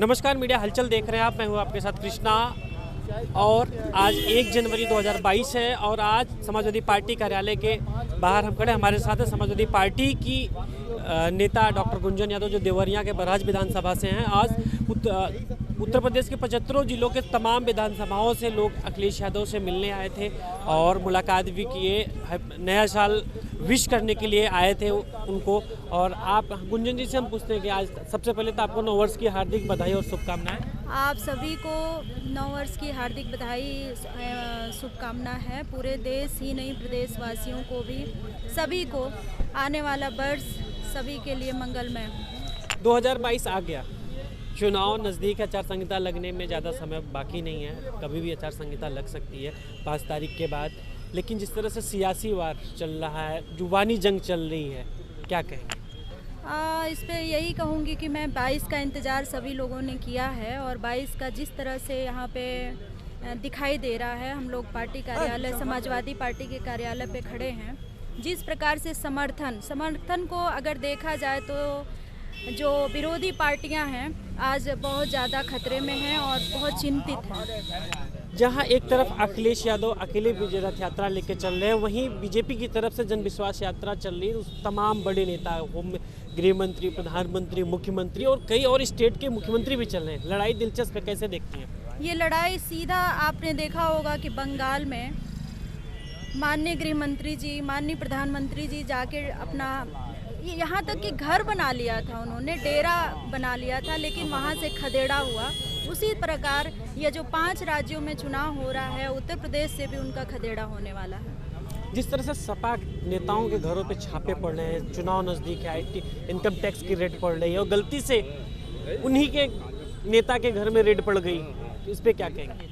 नमस्कार, मीडिया हलचल देख रहे हैं आप। मैं हूं आपके साथ कृष्णा और आज 1 जनवरी 2022 है और आज समाजवादी पार्टी कार्यालय के बाहर हम खड़े। हमारे साथ है समाजवादी पार्टी की नेता डॉक्टर गुंजन यादव जो देवरिया के बहराइच विधानसभा से हैं। आज उत्तर प्रदेश के 75 जिलों के तमाम विधानसभाओं से लोग अखिलेश यादव से मिलने आए थे और मुलाकात भी किए, नया साल विश करने के लिए आए थे उनको। और आप गुंजन जी से हम पूछते हैं कि आज सबसे पहले तो आपको नववर्ष की हार्दिक बधाई और शुभकामनाएं। आप सभी को नववर्ष की हार्दिक बधाई शुभकामना है। पूरे देश ही नहीं, प्रदेशवासियों को भी, सभी को आने वाला वर्ष सभी के लिए मंगलमय हो। 2022 आ गया, चुनाव नज़दीक है, आचार संहिता लगने में ज़्यादा समय बाकी नहीं है, कभी भी आचार संहिता लग सकती है 5 तारीख के बाद। लेकिन जिस तरह से सियासी वार चल रहा है, जुबानी जंग चल रही है, क्या कहेंगे? इस पे यही कहूँगी कि मैं 22 का इंतज़ार सभी लोगों ने किया है और 22 का जिस तरह से यहाँ पे दिखाई दे रहा है, हम लोग पार्टी कार्यालय, समाजवादी पार्टी के कार्यालय पे खड़े हैं। जिस प्रकार से समर्थन को अगर देखा जाए तो जो विरोधी पार्टियां हैं आज बहुत ज़्यादा खतरे में हैं और बहुत चिंतित हैं। जहां एक तरफ अखिलेश यादव अकेले विजय रथ यात्रा लेके चल रहे हैं, वहीं बीजेपी की तरफ से जन विश्वास यात्रा चल रही है। उस तमाम बड़े नेता, गृह मंत्री, प्रधानमंत्री, मुख्यमंत्री और कई और स्टेट के मुख्यमंत्री भी चल रहे हैं। लड़ाई दिलचस्प है, कैसे देखती हैं? ये लड़ाई सीधा आपने देखा होगा कि बंगाल में माननीय गृह मंत्री जी, माननीय प्रधानमंत्री जी जाके अपना यहाँ तक कि घर बना लिया था, उन्होंने डेरा बना लिया था, लेकिन वहाँ से खदेड़ा हुआ। उसी प्रकार ये जो 5 राज्यों में चुनाव हो रहा है, उत्तर प्रदेश से भी उनका खदेड़ा होने वाला है। जिस तरह से सपा नेताओं के घरों पे छापे पड़ रहे हैं, चुनाव नज़दीक है, इनकम टैक्स की रेड पड़ रही है और गलती से उन्हीं के नेता के घर में रेड पड़ गई, इस पर क्या कहेंगे?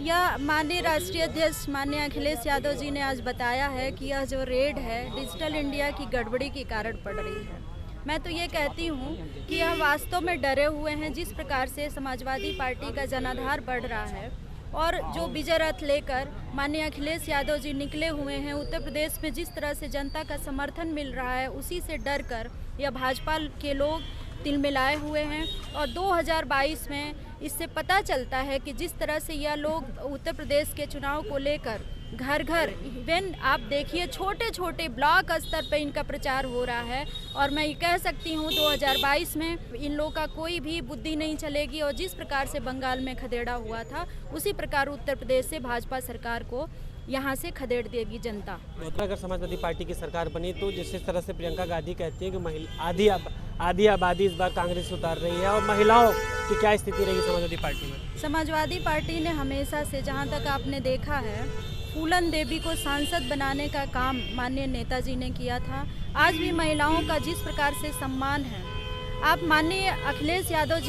यह माननीय राष्ट्रीय अध्यक्ष माननीय अखिलेश यादव जी ने आज बताया है कि यह जो रेड है डिजिटल इंडिया की गड़बड़ी के कारण पड़ रही है। मैं तो ये कहती हूँ कि यह वास्तव में डरे हुए हैं। जिस प्रकार से समाजवादी पार्टी का जनाधार बढ़ रहा है और जो विजय रथ लेकर माननीय अखिलेश यादव जी निकले हुए हैं, उत्तर प्रदेश में जिस तरह से जनता का समर्थन मिल रहा है, उसी से डर कर यह भाजपा के लोग तिलमिलाए हुए हैं। और 2022 में इससे पता चलता है कि जिस तरह से यह लोग उत्तर प्रदेश के चुनाव को लेकर घर घर, इवन आप देखिए छोटे छोटे ब्लॉक स्तर पे इनका प्रचार हो रहा है। और मैं ये कह सकती हूँ 2022 में इन लोगों का कोई भी बुद्धि नहीं चलेगी और जिस प्रकार से बंगाल में खदेड़ा हुआ था, उसी प्रकार उत्तर प्रदेश से भाजपा सरकार को यहाँ से खदेड़ देगी जनता। अगर समाजवादी पार्टी की सरकार बनी तो जिस तरह से प्रियंका गांधी कहती है कि आधी आबादी इस बार कांग्रेस उतार रही है, और महिलाओं की क्या स्थिति रहेगी समाजवादी पार्टी में? समाजवादी पार्टी ने हमेशा से, जहाँ तक आपने देखा है, फूलन देवी को सांसद बनाने का काम माननीय नेताजी ने किया था। आज भी महिलाओं का जिस प्रकार से सम्मान है, आप माननीय अखिलेश यादव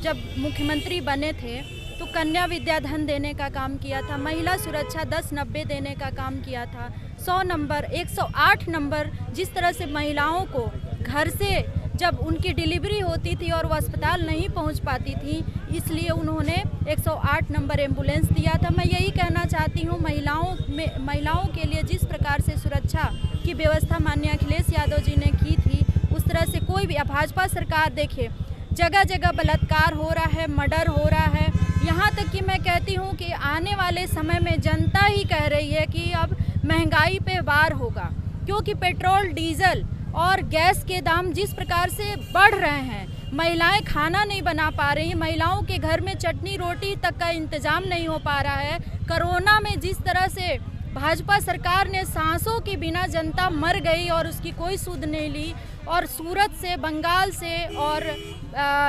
जब मुख्यमंत्री बने थे तो कन्या विद्याधन देने का काम किया था, महिला सुरक्षा 1090 देने का काम किया था, 100 नंबर, 108 नंबर, जिस तरह से महिलाओं को घर से जब उनकी डिलीवरी होती थी और वो अस्पताल नहीं पहुंच पाती थी, इसलिए उन्होंने 108 नंबर एम्बुलेंस दिया था। मैं यही कहना चाहती हूं, महिलाओं के लिए जिस प्रकार से सुरक्षा की व्यवस्था माननीय अखिलेश यादव जी ने की थी, उस तरह से कोई भी, भाजपा सरकार देखिए जगह जगह बलात्कार हो रहा है, मर्डर हो रहा है। यहाँ तक कि मैं कहती हूँ कि आने वाले समय में जनता ही कह रही है कि अब महंगाई पे वार होगा, क्योंकि पेट्रोल, डीजल और गैस के दाम जिस प्रकार से बढ़ रहे हैं, महिलाएं खाना नहीं बना पा रही, महिलाओं के घर में चटनी रोटी तक का इंतजाम नहीं हो पा रहा है। कोरोना में जिस तरह से भाजपा सरकार ने सांसों के बिना जनता मर गई और उसकी कोई सुध नहीं ली, और सूरत से, बंगाल से और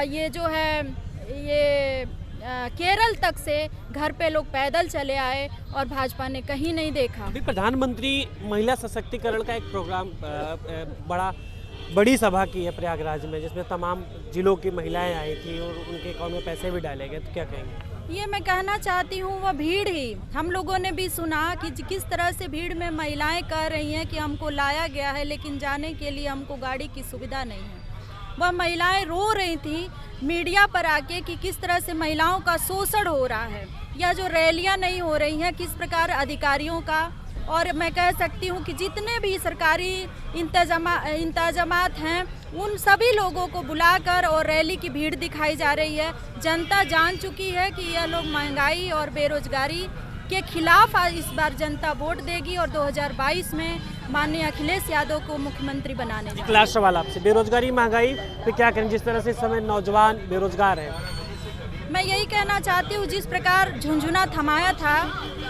ये जो है ये केरल तक से घर पे लोग पैदल चले आए और भाजपा ने कहीं नहीं देखा। अभी प्रधानमंत्री महिला सशक्तिकरण का एक प्रोग्राम बड़ी सभा की है प्रयागराज में, जिसमें तमाम जिलों की महिलाएं आई थी और उनके अकाउंट में पैसे भी डाले गए, तो क्या कहेंगे? ये मैं कहना चाहती हूँ, वह भीड़ ही, हम लोगों ने भी सुना कि किस तरह से भीड़ में महिलाएं कह रही हैं कि हमको लाया गया है लेकिन जाने के लिए हमको गाड़ी की सुविधा नहीं है। वह महिलाएं रो रही थी मीडिया पर आके कि किस तरह से महिलाओं का शोषण हो रहा है, या जो रैलियां नहीं हो रही हैं, किस प्रकार अधिकारियों का और मैं कह सकती हूँ कि जितने भी सरकारी इंतजामात हैं उन सभी लोगों को बुलाकर और रैली की भीड़ दिखाई जा रही है। जनता जान चुकी है कि यह लोग महंगाई और बेरोजगारी के खिलाफ इस बार जनता वोट देगी और 2022 में माननीय अखिलेश यादव को मुख्यमंत्री बनाने जा रही है। लास्ट सवाल आपसे, बेरोजगारी महंगाई पे क्या करें, जिस तरह से इस समय नौजवान बेरोजगार है? मैं यही कहना चाहती हूँ, जिस प्रकार झुंझुना थमाया था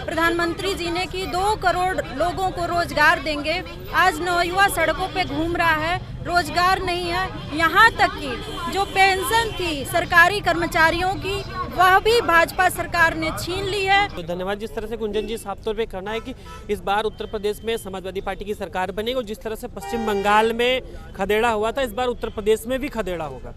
प्रधानमंत्री जी ने कि 2 करोड़ लोगों को रोजगार देंगे, आज नौयुवा सड़कों पे घूम रहा है, रोजगार नहीं है। यहाँ तक कि जो पेंशन थी सरकारी कर्मचारियों की वह भी भाजपा सरकार ने छीन ली है। तो धन्यवाद। जिस तरह से गुंजन जी साफ तौर पे कहना है कि इस बार उत्तर प्रदेश में समाजवादी पार्टी की सरकार बनेगी और जिस तरह से पश्चिम बंगाल में खदेड़ा हुआ था इस बार उत्तर प्रदेश में भी खदेड़ा होगा।